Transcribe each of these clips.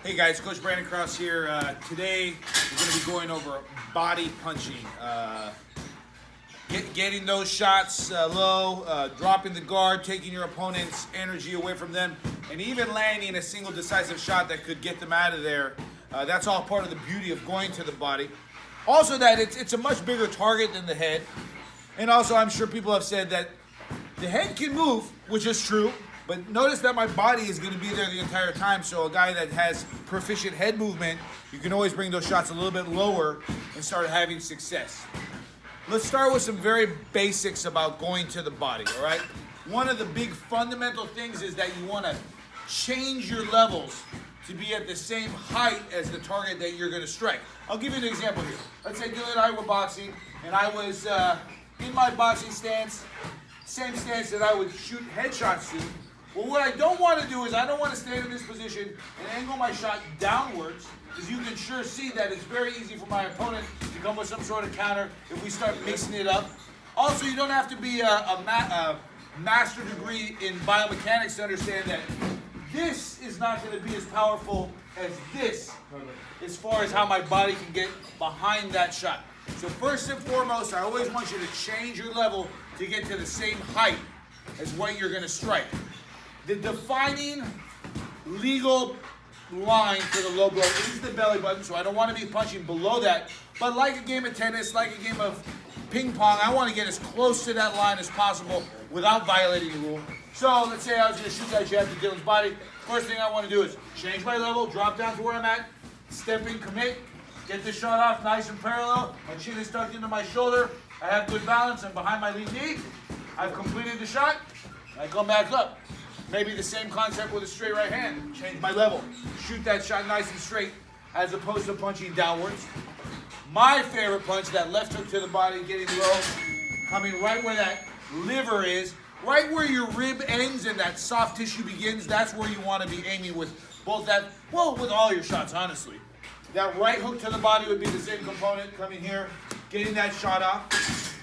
Hey guys, Coach Brandon Krause here. Today we're going to be going over body punching. Getting those shots low, dropping the guard, taking your opponent's energy away from them, and even landing a single decisive shot that could get them out of there. That's all part of the beauty of going to the body. Also that it's a much bigger target than the head. And also I'm sure people have said that the head can move, which is true. But notice that my body is going to be there the entire time, so a guy that has proficient head movement, you can always bring those shots a little bit lower and start having success. Let's start with some very basics about going to the body, all right? One of the big fundamental things is that you want to change your levels to be at the same height as the target that you're going to strike. I'll give you an example here. Let's say Dylan and I were boxing, and I was in my boxing stance, same stance that I would shoot headshots to. Well, what I don't want to do is I don't want to stand in this position and angle my shot downwards, because you can sure see that it's very easy for my opponent to come with some sort of counter if we start mixing it up. Also, you don't have to be a master degree in biomechanics to understand that this is not going to be as powerful as this as far as how my body can get behind that shot. So first and foremost, I always want you to change your level to get to the same height as what you're going to strike. The defining legal line for the low blow is the belly button, so I don't want to be punching below that. But like a game of tennis, like a game of ping pong, I want to get as close to that line as possible without violating the rule. So let's say I was going to shoot that jab to Dylan's body. First thing I want to do is change my level, drop down to where I'm at, step in, commit, get the shot off nice and parallel. My chin is tucked into my shoulder. I have good balance. I'm behind my lead knee. I've completed the shot. I come back up. Maybe the same concept with a straight right hand. Change my level. Shoot that shot nice and straight as opposed to punching downwards. My favorite punch, that left hook to the body, getting low, coming right where that liver is, right where your rib ends and that soft tissue begins. That's where you want to be aiming with both that, well, with all your shots, honestly. That right hook to the body would be the same component, coming here, getting that shot off.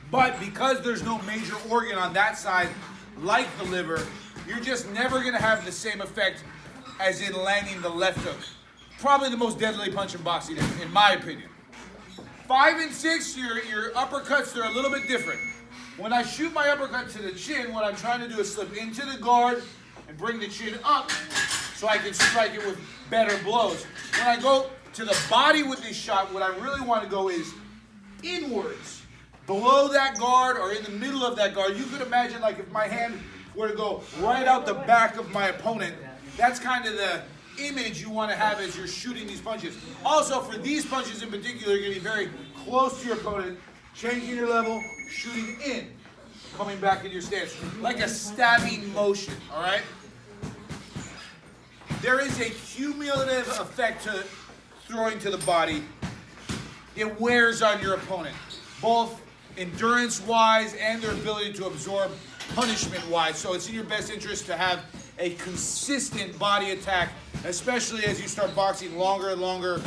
But because there's no major organ on that side, like the liver, you're just never going to have the same effect as in landing the left hook. Probably the most deadly punch in boxing, in my opinion. 5 and 6, your uppercuts, they're a little bit different. When I shoot my uppercut to the chin, what I'm trying to do is slip into the guard and bring the chin up so I can strike it with better blows. When I go to the body with this shot, what I really want to go is inwards, below that guard or in the middle of that guard. You could imagine like if my hand were to go right out the back of my opponent. That's kind of the image you want to have as you're shooting these punches. Also, for these punches in particular, you're going to be very close to your opponent, changing your level, shooting in, coming back in your stance, like a stabbing motion, all right? There is a cumulative effect to throwing to the body. It wears on your opponent, both endurance-wise and their ability to absorb punishment-wise. So it's in your best interest to have a consistent body attack, especially as you start boxing longer and longer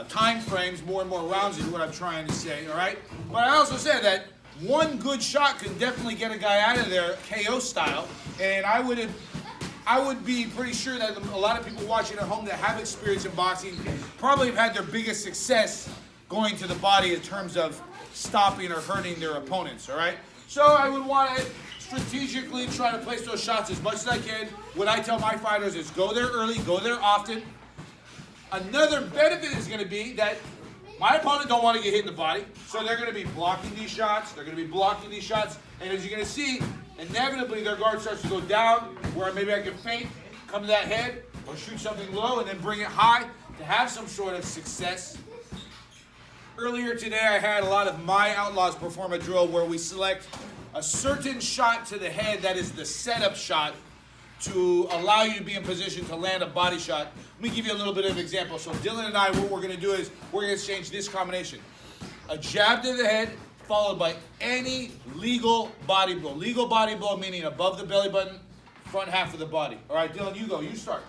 time frames, more and more rounds is what I'm trying to say, all right? But I also said that one good shot can definitely get a guy out of there KO style, and I would be pretty sure that a lot of people watching at home that have experience in boxing probably have had their biggest success going to the body in terms of stopping or hurting their opponents, all right? So I would want to strategically try to place those shots as much as I can. What I tell my fighters is go there early, go there often. Another benefit is going to be that my opponent don't want to get hit in the body, so they're going to be blocking these shots. They're going to be blocking these shots, and as you're going to see, inevitably their guard starts to go down, where maybe I can feint, come to that head, or shoot something low and then bring it high to have some sort of success. Earlier today, I had a lot of my Outlaws perform a drill where we select a certain shot to the head that is the setup shot to allow you to be in position to land a body shot. Let me give you a little bit of an example. So Dylan and I, what we're going to do is we're going to exchange this combination. A jab to the head followed by any legal body blow. Legal body blow meaning above the belly button, front half of the body. All right, Dylan, you go. You start.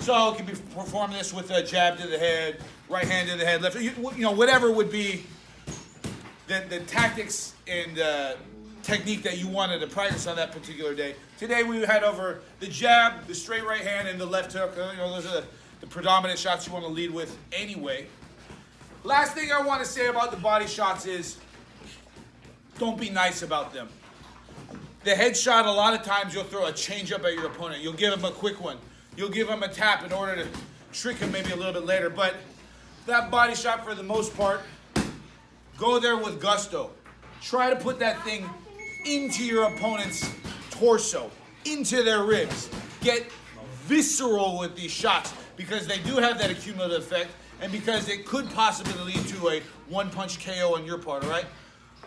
So you can perform this with a jab to the head, right hand to the head, left, whatever would be the tactics and technique that you wanted to practice on that particular day. Today we had over the jab, the straight right hand, and the left hook. Those are the predominant shots you want to lead with anyway. Last thing I want to say about the body shots is don't be nice about them. The head shot, a lot of times you'll throw a change up at your opponent. You'll give him a quick one. You'll give him a tap in order to trick him maybe a little bit later. But that body shot, for the most part, go there with gusto. Try to put that thing into your opponent's torso, into their ribs. Get visceral with these shots because they do have that accumulative effect and because it could possibly lead to a one-punch KO on your part, all right?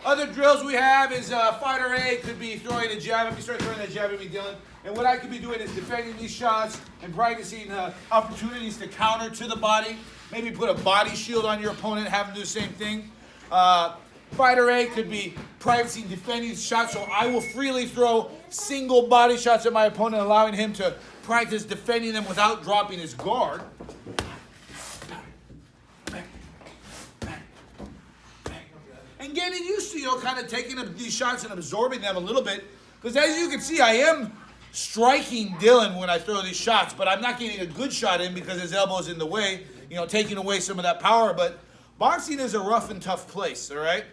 Other drills we have is fighter A could be throwing a jab. If you start throwing that jab at me, Dylan, and what I could be doing is defending these shots and practicing opportunities to counter to the body. Maybe put a body shield on your opponent, have them do the same thing. Fighter A could be practicing defending shots, so I will freely throw single body shots at my opponent, allowing him to practice defending them without dropping his guard. And getting used to, kind of taking these shots and absorbing them a little bit. Because as you can see, I am striking Dylan when I throw these shots, but I'm not getting a good shot in because his elbow's in the way, taking away some of that power. But boxing is a rough and tough place, all right?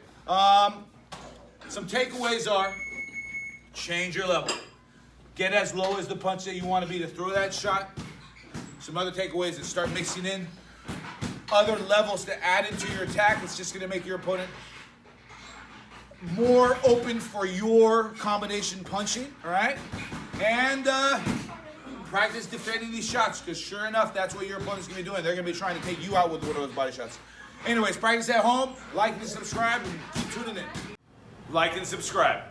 Some takeaways are change your level. Get as low as the punch that you want to be to throw that shot. Some other takeaways is start mixing in other levels to add into your attack. It's just going to make your opponent more open for your combination punching, all right? And practice defending these shots because sure enough, that's what your opponent's going to be doing. They're going to be trying to take you out with one of those body shots. Anyways, practice at home, like and subscribe, and keep tuning in. Like and subscribe.